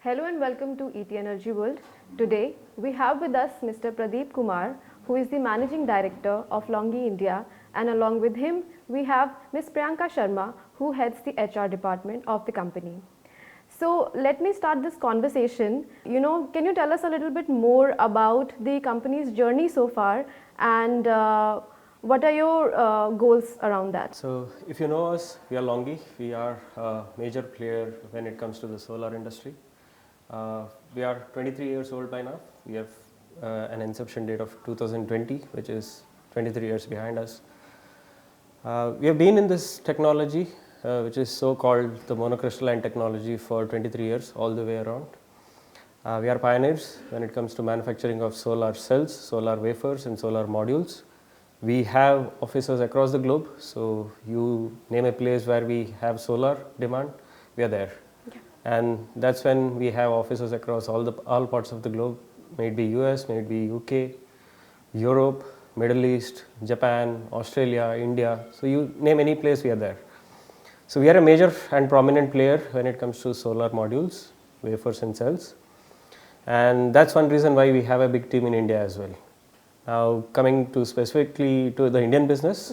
Hello and welcome to ET Energy World. Today we have with us Mr. Pradeep Kumar, who is the Managing Director of LONGi India, and along with him we have Ms. Priyanka Sharma, who heads the HR department of the company. So let me start this conversation. Can you tell us a little bit more about the company's journey so far and what are your goals around that? So if you know us, we are LONGi. We are a major player when it comes to the solar industry. We are 23 years old by now. We have an inception date of 2020, which is 23 years behind us. We have been in this technology, which is so-called the monocrystalline technology, for 23 years, all the way around. We are pioneers when it comes to manufacturing of solar cells, solar wafers and solar modules. We have offices across the globe, so you name a place where we have solar demand, we are there. Yeah. And that's when we have offices across all parts of the globe, may it be US, may it be UK, Europe, Middle East, Japan, Australia, India, so you name any place, we are there. So we are a major and prominent player when it comes to solar modules, wafers and cells, and that's one reason why we have a big team in India as well. Now coming to specifically to the Indian business,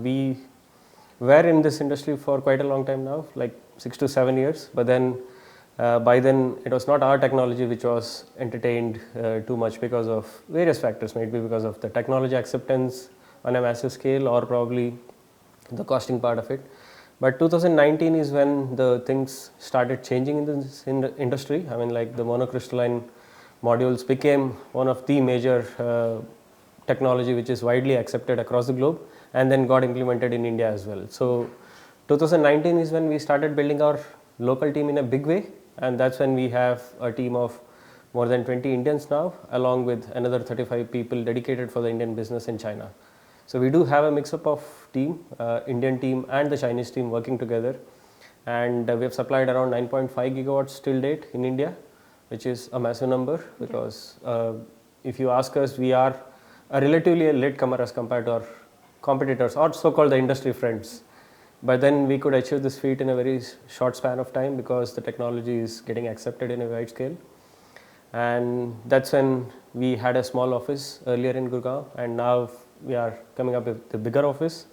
we were in this industry for quite a long time now, like 6 to 7 years, but then by then it was not our technology which was entertained too much because of various factors, maybe because of the technology acceptance on a massive scale or probably the costing part of it. But 2019 is when the things started changing in this industry. I mean, like the monocrystalline modules became one of the major technology which is widely accepted across the globe and then got implemented in India as well. So 2019 is when we started building our local team in a big way, and that's when we have a team of more than 20 Indians now, along with another 35 people dedicated for the Indian business in China. So we do have a mix-up of team, Indian team and the Chinese team working together, and we have supplied around 9.5 gigawatts till date in India, which is a massive number because if you ask us, we are a relatively late comer as compared to our competitors or so-called the industry friends. But then we could achieve this feat in a very short span of time because the technology is getting accepted in a wide scale. And that's when we had a small office earlier in Gurgaon, and now we are coming up with a bigger office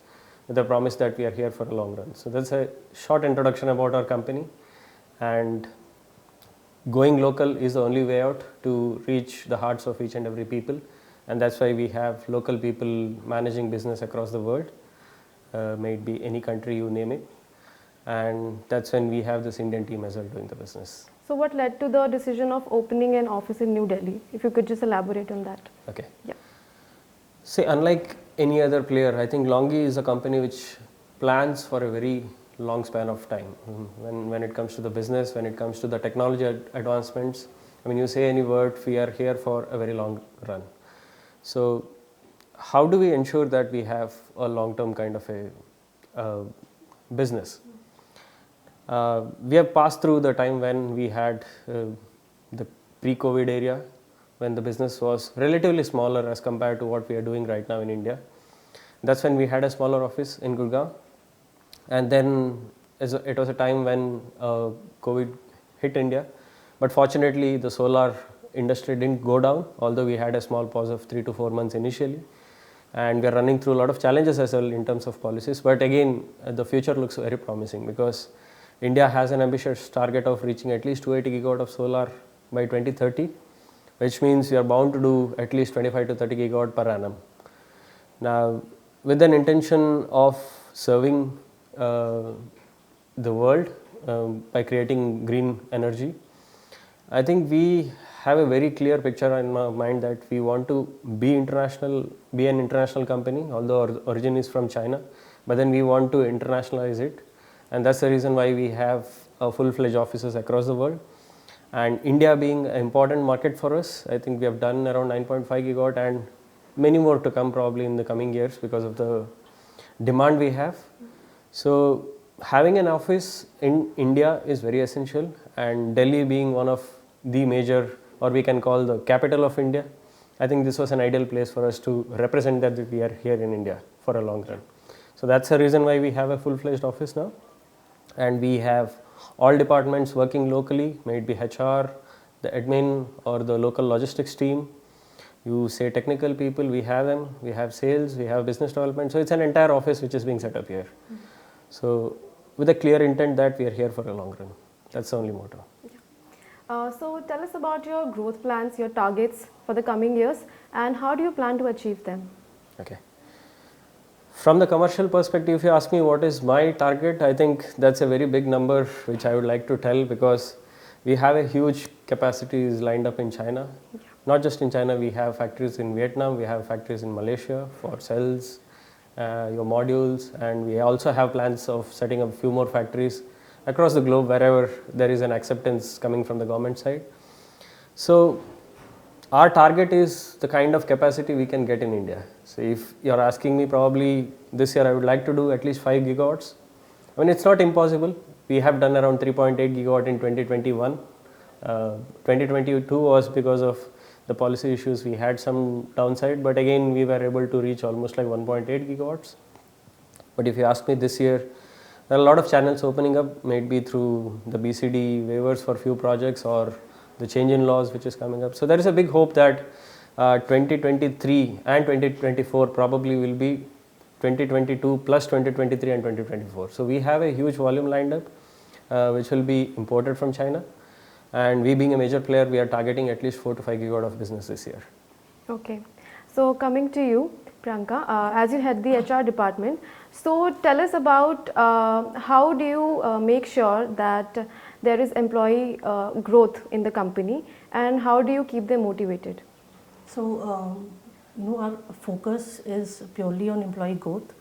with the promise that we are here for a long run. So that's a short introduction about our company, and going local is the only way out to reach the hearts of each and every people, and that's why we have local people managing business across the world, may it be any country, you name it, and that's when we have this Indian team as well doing the business. So what led to the decision of opening an office in New Delhi? If you could just elaborate on that. Okay. Yeah. See, unlike any other player, I think LONGi is a company which plans for a very long span of time. When it comes to the business, when it comes to the technology advancements, I mean, you say any word, we are here for a very long run. So how do we ensure that we have a long-term kind of a business? We have passed through the time when we had the pre-COVID area, when the business was relatively smaller as compared to what we are doing right now in India. That's when we had a smaller office in Gurgaon. And then it was a time when COVID hit India. But fortunately, the solar industry didn't go down, although we had a small pause of 3 to 4 months initially. And we are running through a lot of challenges as well in terms of policies. But again, the future looks very promising because India has an ambitious target of reaching at least 280 gigawatt of solar by 2030, which means we are bound to do at least 25 to 30 gigawatt per annum. Now, with an intention of serving the world by creating green energy, I think we have a very clear picture in my mind that we want to be international, be an international company, although our origin is from China, but then we want to internationalize it, and that's the reason why we have full-fledged offices across the world. And India being an important market for us, I think we have done around 9.5 gigawatt and many more to come probably in the coming years because of the demand we have. So having an office in India is very essential, and Delhi being one of the major, or we can call the capital of India, I think this was an ideal place for us to represent that we are here in India for a long run. So that's the reason why we have a full-fledged office now, and we have all departments working locally, may it be HR, the admin or the local logistics team. You say technical people, we have them, we have sales, we have business development. So it's an entire office which is being set up here. So with a clear intent that we are here for a long run. That's the only motto. So tell us about your growth plans, your targets for the coming years, and how do you plan to achieve them? Okay. From the commercial perspective, if you ask me what is my target, I think that's a very big number which I would like to tell, because we have a huge capacities lined up in China. Not just in China, we have factories in Vietnam, we have factories in Malaysia for cells, your modules, and we also have plans of setting up a few more factories across the globe wherever there is an acceptance coming from the government side. So our target is the kind of capacity we can get in India. So if you're asking me, probably this year I would like to do at least 5 gigawatts. I mean, it's not impossible. We have done around 3.8 gigawatt in 2021. 2022 was because of the policy issues, we had some downside, but again we were able to reach almost like 1.8 gigawatts. But if you ask me this year, there are a lot of channels opening up, maybe through the BCD waivers for few projects or the change in laws which is coming up. So there is a big hope that 2023 and 2024 probably will be 2022 plus 2023 and 2024. So we have a huge volume lined up which will be imported from China. And we being a major player, we are targeting at least 4 to 5 gigawatt of business this year. Okay. So coming to you, Priyanka, as you head the HR department, so tell us about how do you make sure that there is employee growth in the company, and how do you keep them motivated? So, our focus is purely on employee growth.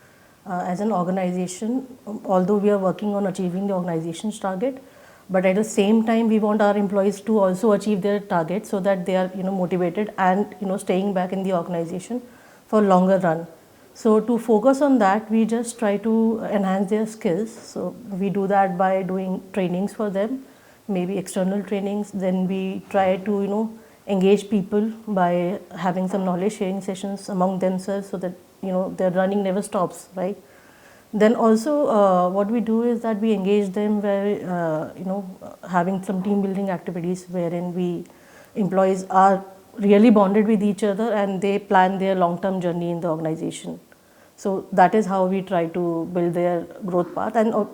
As an organization, although we are working on achieving the organization's target, but at the same time we want our employees to also achieve their targets, so that they are motivated and staying back in the organization for longer run. So to focus on that, we just try to enhance their skills. So we do that by doing trainings for them, maybe external trainings. Then we try to engage people by having some knowledge sharing sessions among themselves, so that their running never stops, right? Then also what we do is that we engage them where having some team building activities wherein employees are really bonded with each other and they plan their long term journey in the organization. So that is how we try to build their growth path, and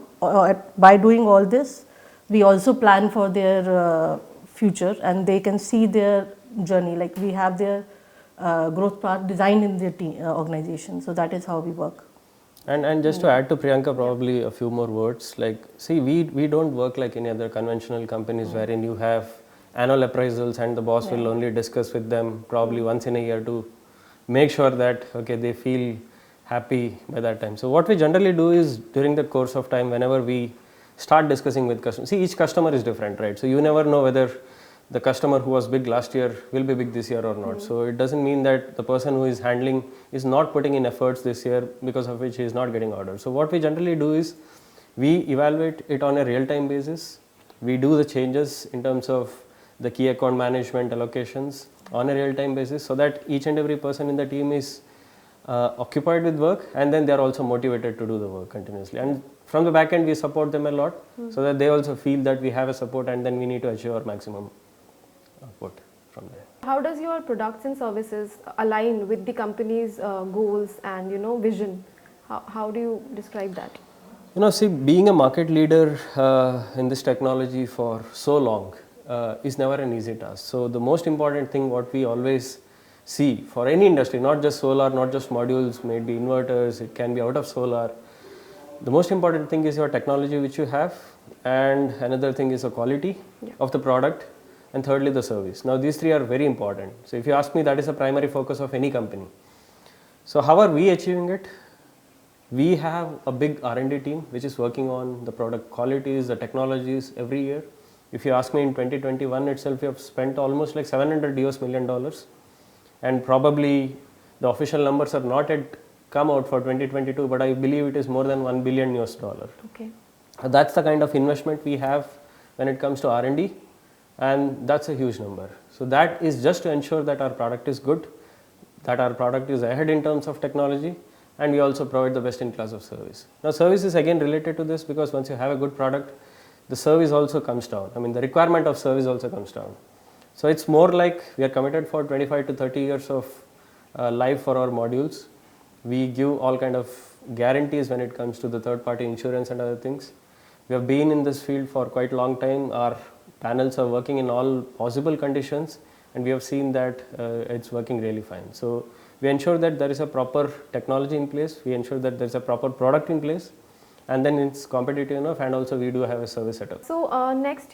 by doing all this we also plan for their future, and they can see their journey, like we have their growth path designed in their organization. So that is how we work. And just to add to Priyanka, probably a few more words, like, see, we don't work like any other conventional companies wherein you have annual appraisals and the boss will only discuss with them probably once in a year to make sure that, okay, they feel happy by that time. So what we generally do is, during the course of time, whenever we start discussing with customers, see, each customer is different, right? So you never know whether the customer who was big last year will be big this year or not. So it doesn't mean that the person who is handling is not putting in efforts this year, because of which he is not getting orders. So what we generally do is, we evaluate it on a real-time basis. We do the changes in terms of the key account management allocations on a real-time basis, so that each and every person in the team is occupied with work, and then they are also motivated to do the work continuously. And from the back end, we support them a lot, so that they also feel that we have a support, and then we need to achieve our maximum output from there. How does your products and services align with the company's goals and vision? How do you describe that? See, being a market leader in this technology for so long is never an easy task. So the most important thing what we always see for any industry, not just solar, not just modules, maybe inverters, it can be out of solar. The most important thing is your technology which you have, and another thing is the quality of the product, and thirdly the service. Now these three are very important. So if you ask me, that is the primary focus of any company. So how are we achieving it? We have a big R&D team which is working on the product qualities, the technologies every year. If you ask me, in 2021 itself we have spent almost like $700 million, and probably the official numbers are not yet come out for 2022, but I believe it is more than $1 billion. Okay. That's the kind of investment we have when it comes to R&D, and that's a huge number. So that is just to ensure that our product is good, that our product is ahead in terms of technology, and we also provide the best in class of service. Now service is again related to this, because once you have a good product, the service also comes down. I mean, the requirement of service also comes down. So it's more like we are committed for 25 to 30 years of life for our modules. We give all kind of guarantees when it comes to the third party insurance and other things. We have been in this field for quite a long time. Our panels are working in all possible conditions, and we have seen that it's working really fine. So we ensure that there is a proper technology in place, we ensure that there is a proper product in place, and then it's competitive enough, and also we do have a service setup. So next,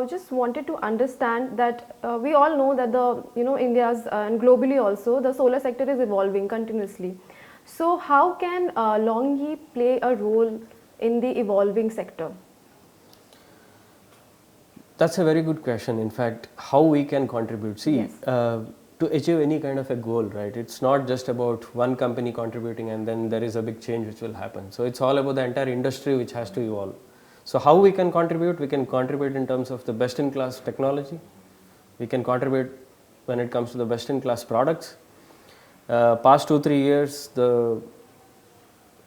just wanted to understand that we all know that the India's and globally also the solar sector is evolving continuously. So how can LONGi play a role in the evolving sector? That's a very good question. In fact, how we can contribute. See, Yes. To achieve any kind of a goal, right? It's not just about one company contributing and then there is a big change which will happen. So it's all about the entire industry which has to evolve. So how we can contribute? We can contribute in terms of the best-in-class technology. We can contribute when it comes to the best-in-class products. Past 2-3 years, the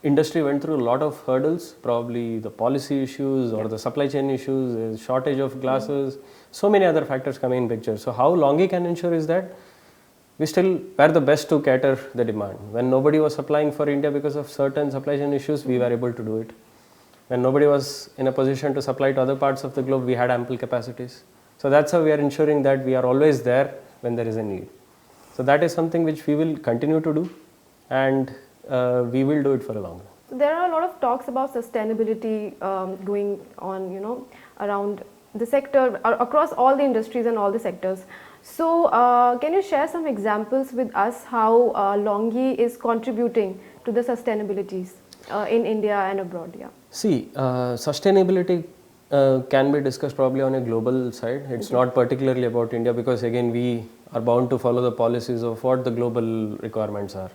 industry went through a lot of hurdles, probably the policy issues or the supply chain issues, shortage of glasses, so many other factors coming in picture. So how LONGi can ensure is that we still were the best to cater the demand. When nobody was supplying for India because of certain supply chain issues, we were able to do it. When nobody was in a position to supply to other parts of the globe, we had ample capacities. So that's how we are ensuring that we are always there when there is a need. So that is something which we will continue to do, and we will do it for a long run. There are a lot of talks about sustainability going on, around the sector, across all the industries and all the sectors. So can you share some examples with us how LONGi is contributing to the sustainabilities in India and abroad? Yeah. See, sustainability can be discussed probably on a global side. It's not particularly about India, because again we are bound to follow the policies of what the global requirements are.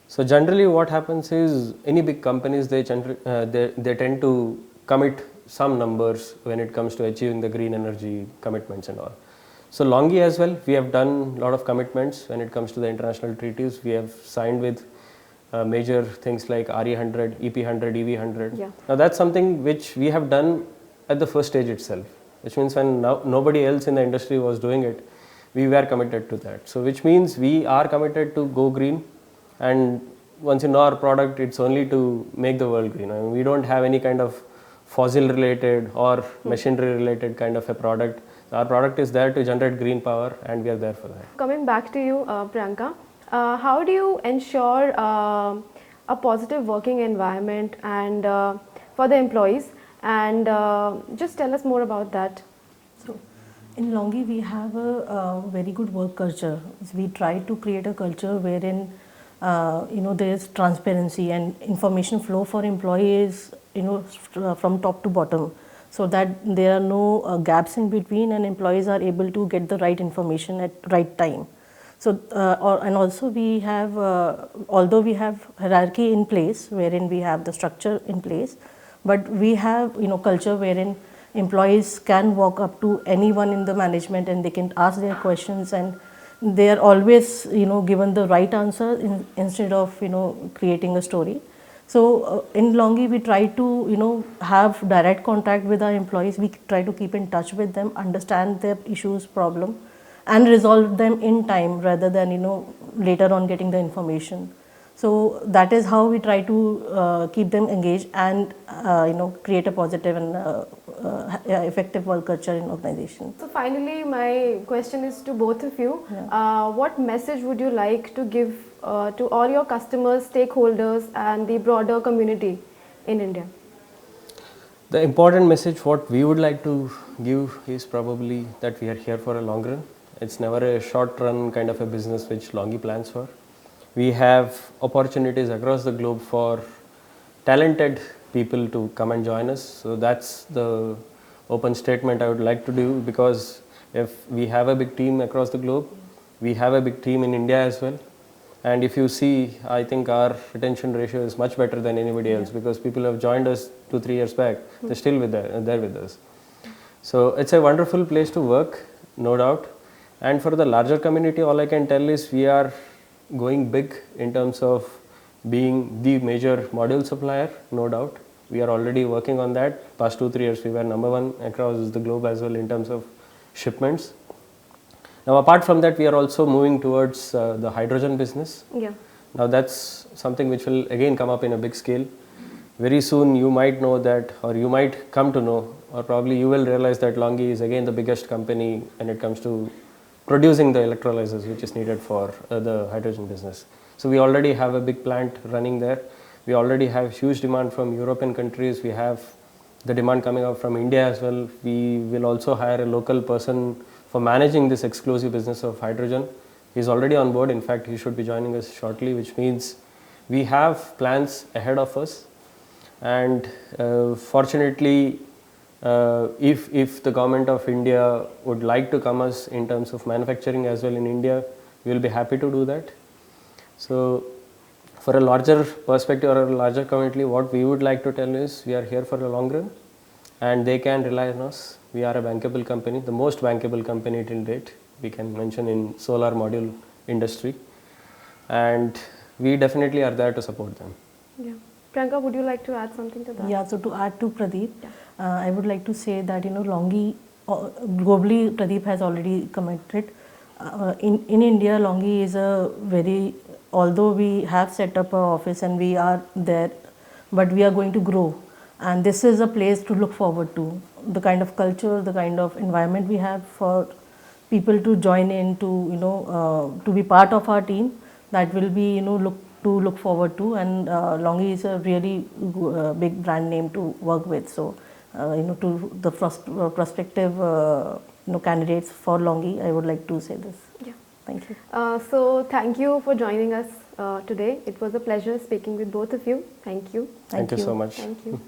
So generally what happens is, any big companies, they tend to commit some numbers when it comes to achieving the green energy commitments and all. So LONGi as well, we have done a lot of commitments when it comes to the international treaties. We have signed with major things like RE100, EP100, EV100. Yeah. Now that's something which we have done at the first stage itself, which means when nobody else in the industry was doing it, we were committed to that. So which means we are committed to go green, and once you know our product, it's only to make the world green. I mean, we don't have any kind of fossil related or machinery related kind of a product. Our product is there to generate green power, and we are there for that. Coming back to you, Priyanka, how do you ensure a positive working environment and for the employees, and just tell us more about that. So, in LONGi we have a very good work culture. We try to create a culture wherein there is transparency and information flow for employees, from top to bottom, so that there are no gaps in between, and employees are able to get the right information at right time. So, and also we have, although we have hierarchy in place, wherein we have the structure in place, but we have, culture wherein employees can walk up to anyone in the management and they can ask their questions, and they are always, given the right answer instead of, creating a story. So in LONGi we try to, have direct contact with our employees. We try to keep in touch with them, understand their issues, problem, and resolve them in time rather than, later on getting the information. So that is how we try to keep them engaged and create a positive and effective work culture in organization. So finally, my question is to both of you. Yeah. What message would you like to give to all your customers, stakeholders, and the broader community in India? The important message what we would like to give is probably that we are here for a long run. It's never a short run kind of a business which LONGi plans for. We have opportunities across the globe for talented people to come and join us. So that's the open statement I would like to do, because if we have a big team across the globe, we have a big team in India as well. And if you see, I think our retention ratio is much better than anybody else, because people have joined us 2-3 years back, they're still there with us. So it's a wonderful place to work, no doubt. And for the larger community, all I can tell is we are going big in terms of being the major module supplier, no doubt. We are already working on that. Past 2-3 years, we were number one across the globe as well in terms of shipments. Now, apart from that, we are also moving towards the hydrogen business. Yeah. Now, that's something which will again come up in a big scale. Very soon, you might know that, or you might come to know, or probably you will realize that LONGi is again the biggest company when it comes to producing the electrolyzers which is needed for the hydrogen business. So, we already have a big plant running there. We already have huge demand from European countries. We have the demand coming up from India as well. We will also hire a local person for managing this exclusive business of hydrogen. He is already on board. In fact, he should be joining us shortly, which means we have plans ahead of us. And fortunately, if the government of India would like to come us in terms of manufacturing as well in India, we will be happy to do that. So, for a larger perspective or a larger community, what we would like to tell is we are here for a long run and they can rely on us. We are a bankable company, the most bankable company till date, we can mention in solar module industry, and we definitely are there to support them. Yeah. Priyanka, would you like to add something to that? Yeah, so to add to Pradeep, I would like to say that LONGi, globally Pradeep has already commented. In India, LONGi is a very, although we have set up an office and we are there, but we are going to grow. And this is a place to look forward to. The kind of culture, the kind of environment we have for people to join in, to be part of our team, that will be look forward to. And LONGi is a really big brand name to work with. So to the prospective candidates for LONGi, I would like to say this. Yeah. Thank you. So thank you for joining us today. It was a pleasure speaking with both of you. Thank you. Thank you so much. Thank you.